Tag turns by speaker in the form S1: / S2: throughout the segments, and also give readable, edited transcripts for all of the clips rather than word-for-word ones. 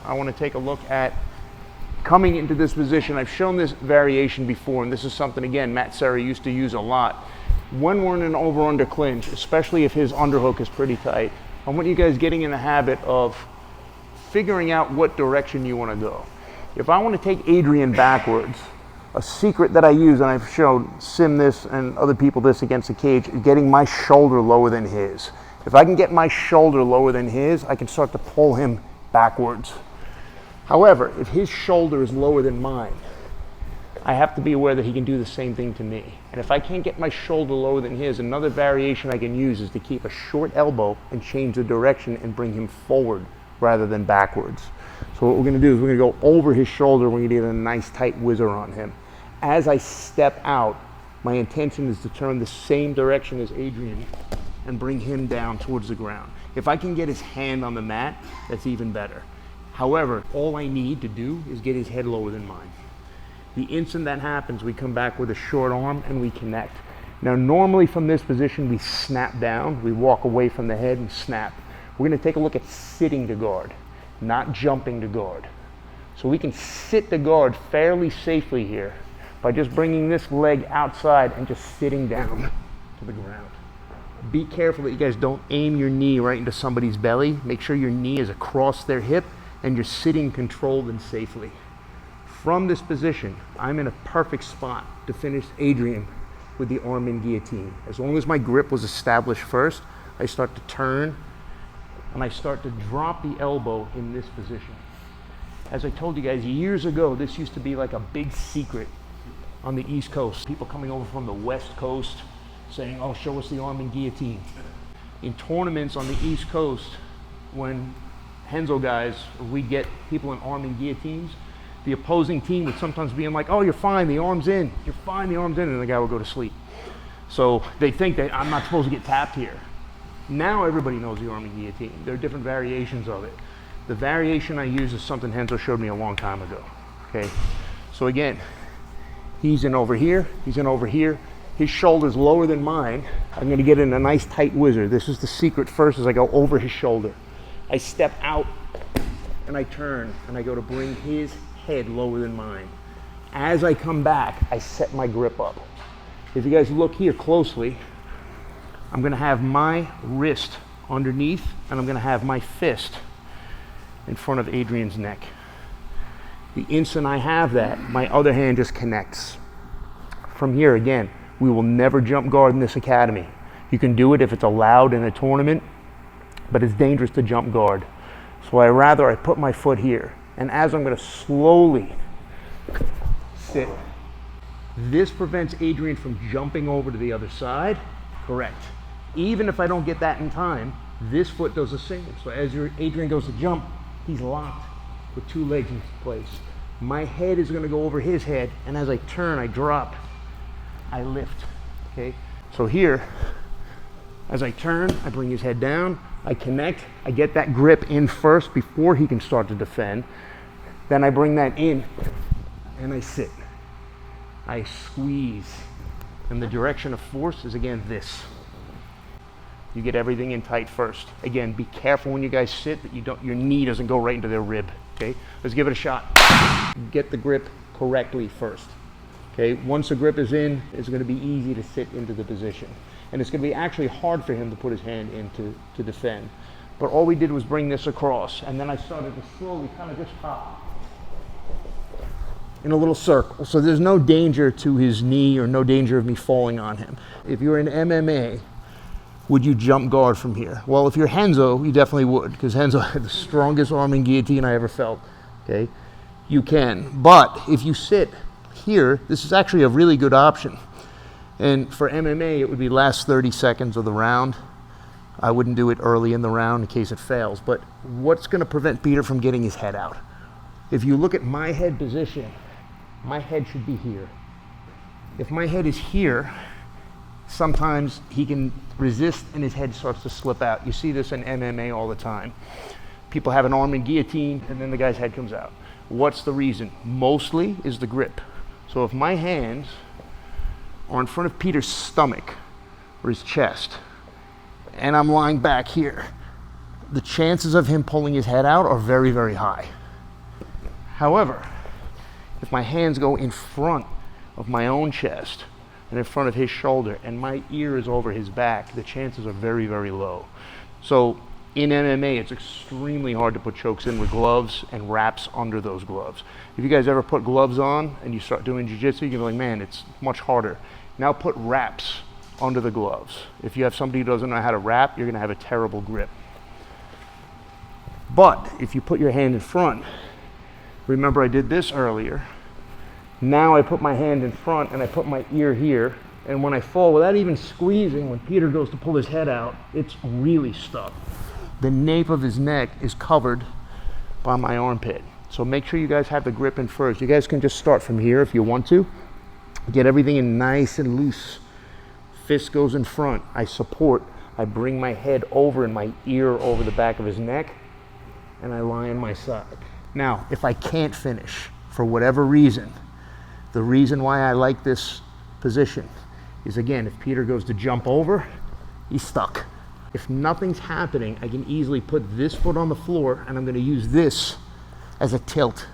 S1: I want to take a look at coming into this position. I've shown this variation before, and this is something, again, Matt Serra used to use a lot. When we're in an over-under clinch, especially if his underhook is pretty tight, I want you guys getting in the habit of figuring out what direction you want to go. If I want to take Adrian backwards, a secret that I use, and I've shown Sim this and other people this against the cage, is getting my shoulder lower than his. If I can get my shoulder lower than his, I can start to pull him backwards. However, if his shoulder is lower than mine, I have to be aware that he can do the same thing to me. And if I can't get my shoulder lower than his, another variation I can use is to keep a short elbow and change the direction and bring him forward rather than backwards. So what we're going to do is we're going to go over his shoulder. We're going to get a nice tight whizzer on him. As I step out, my intention is to turn the same direction as Adrian and bring him down towards the ground. If I can get his hand on the mat, that's even better. However, all I need to do is get his head lower than mine. The instant that happens, we come back with a short arm and we connect. Now, normally from this position, we snap down. We walk away from the head and snap. We're going to take a look at sitting to guard, not jumping to guard. So we can sit to guard fairly safely here by just bringing this leg outside and just sitting down to the ground. Be careful that you guys don't aim your knee right into somebody's belly. Make sure your knee is across their hip and you're sitting controlled and safely. From this position, I'm in a perfect spot to finish Adrian with the arm in guillotine. As long as my grip was established first, I start to turn and I start to drop the elbow in this position. As I told you guys years ago, this used to be like a big secret on the East Coast. People coming over from the West Coast saying, oh, show us the arm in guillotine. In tournaments on the East Coast, when Henzo guys, we'd get people in arm in guillotines, the opposing team would sometimes be like, oh, you're fine, the arm's in. You're fine, the arm's in, and the guy would go to sleep. So they think that I'm not supposed to get tapped here. Now everybody knows the arm in guillotine. There are different variations of it. The variation I use is something Henzo showed me a long time ago, okay? So again, he's in over here, he's in over here. His shoulder's lower than mine. I'm gonna get in a nice tight whizzer. This is the secret first, as I go over his shoulder. I step out and I turn and I go to bring his head lower than mine. As I come back, I set my grip up. If you guys look here closely, I'm gonna have my wrist underneath and I'm gonna have my fist in front of Adrian's neck. The instant I have that, my other hand just connects. From here, again, we will never jump guard in this academy. You can do it if it's allowed in a tournament, but it's dangerous to jump guard. So I put my foot here, and as I'm gonna slowly sit, this prevents Adrian from jumping over to the other side. Correct. Even if I don't get that in time, this foot does the same. So as Adrian goes to jump, he's locked with two legs in place. My head is gonna go over his head, and as I turn, I drop, I lift, okay? So here, as I turn, I bring his head down, I connect, I get that grip in first before he can start to defend. Then I bring that in, and I sit. I squeeze, and the direction of force is, again, this. You get everything in tight first. Again, be careful when you guys sit that your knee doesn't go right into their rib, okay? Let's give it a shot. Get the grip correctly first, okay? Once the grip is in, it's gonna be easy to sit into the position. And it's gonna be actually hard for him to put his hand in to defend. But all we did was bring this across, and then I started to slowly kind of just hop in a little circle. So there's no danger to his knee or no danger of me falling on him. If you're in MMA, would you jump guard from here? Well, if you're Henzo, you definitely would, because Henzo had the strongest arm in guillotine I ever felt, okay? You can, but if you sit here, this is actually a really good option. And for MMA, it would be last 30 seconds of the round. I wouldn't do it early in the round in case it fails, but what's gonna prevent Peter from getting his head out? If you look at my head position, my head should be here. If my head is here, sometimes he can resist and his head starts to slip out. You see this in MMA all the time. People have an arm in guillotine and then the guy's head comes out. What's the reason? Mostly is the grip. So if my hands are in front of Peter's stomach or his chest and I'm lying back here, the chances of him pulling his head out are very, very high. However, if my hands go in front of my own chest and in front of his shoulder and my ear is over his back, the chances are very, very low. So in MMA, it's extremely hard to put chokes in with gloves and wraps under those gloves. If you guys ever put gloves on and you start doing jiu-jitsu, you're like, man, it's much harder. Now put wraps under the gloves. If you have somebody who doesn't know how to wrap, you're gonna have a terrible grip. But if you put your hand in front, remember I did this earlier, now I put my hand in front and I put my ear here, and when I fall, without even squeezing, when Peter goes to pull his head out, it's really stuck. The nape of his neck is covered by my armpit. So make sure you guys have the grip in first. You guys can just start from here if you want to. Get everything in nice and loose. Fist goes in front. I support. I bring my head over and my ear over the back of his neck, and I lie on my side. Now, if I can't finish for whatever reason, the reason why I like this position is, again, if Peter goes to jump over, he's stuck. If nothing's happening, I can easily put this foot on the floor, and I'm going to use this as a tilt.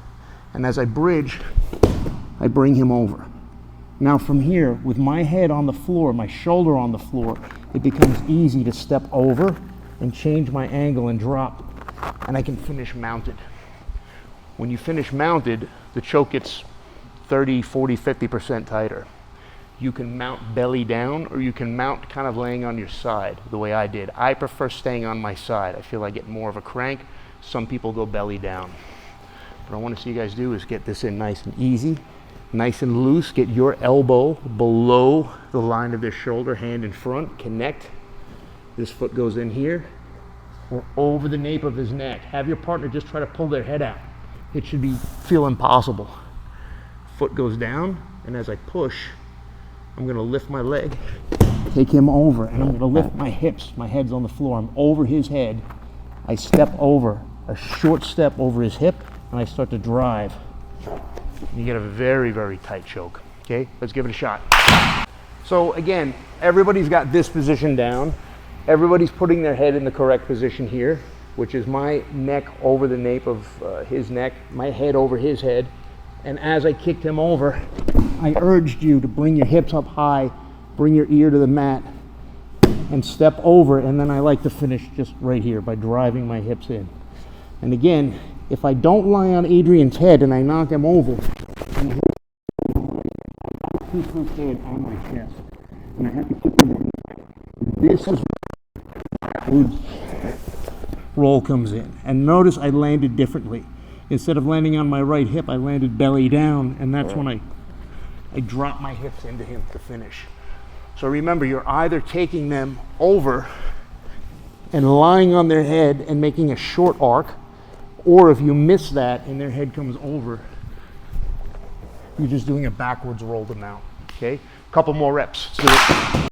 S1: And as I bridge, I bring him over. Now from here, with my head on the floor, my shoulder on the floor, it becomes easy to step over and change my angle and drop, and I can finish mounted. When you finish mounted, the choke gets 30, 40, 50% tighter. You can mount belly down, or you can mount kind of laying on your side, the way I did. I prefer staying on my side. I feel I get more of a crank. Some people go belly down. What I want to see you guys do is get this in nice and easy, nice and loose. Get your elbow below the line of this shoulder, hand in front, connect. This foot goes in here, or over the nape of his neck. Have your partner just try to pull their head out. It should feel impossible. Foot goes down, and as I push, I'm gonna lift my leg, take him over, and I'm gonna lift my hips. My head's on the floor. I'm over his head. I step over, a short step over his hip, and I start to drive. You get a very, very tight choke. Okay, let's give it a shot. So again, everybody's got this position down. Everybody's putting their head in the correct position here, which is my neck over the nape of his neck, my head over his head. And as I kicked him over, I urged you to bring your hips up high, bring your ear to the mat, and step over. And then I like to finish just right here by driving my hips in. And again, if I don't lie on Adrian's head and I knock him over, and keep his head on my chest, and I have to keep him. This is where the roll comes in. And notice I landed differently. Instead of landing on my right hip, I landed belly down, and that's when I drop my hips into him to finish. So remember, you're either taking them over and lying on their head and making a short arc, or if you miss that and their head comes over, you're just doing a backwards roll to mount. Okay? Couple more reps. Let's do it.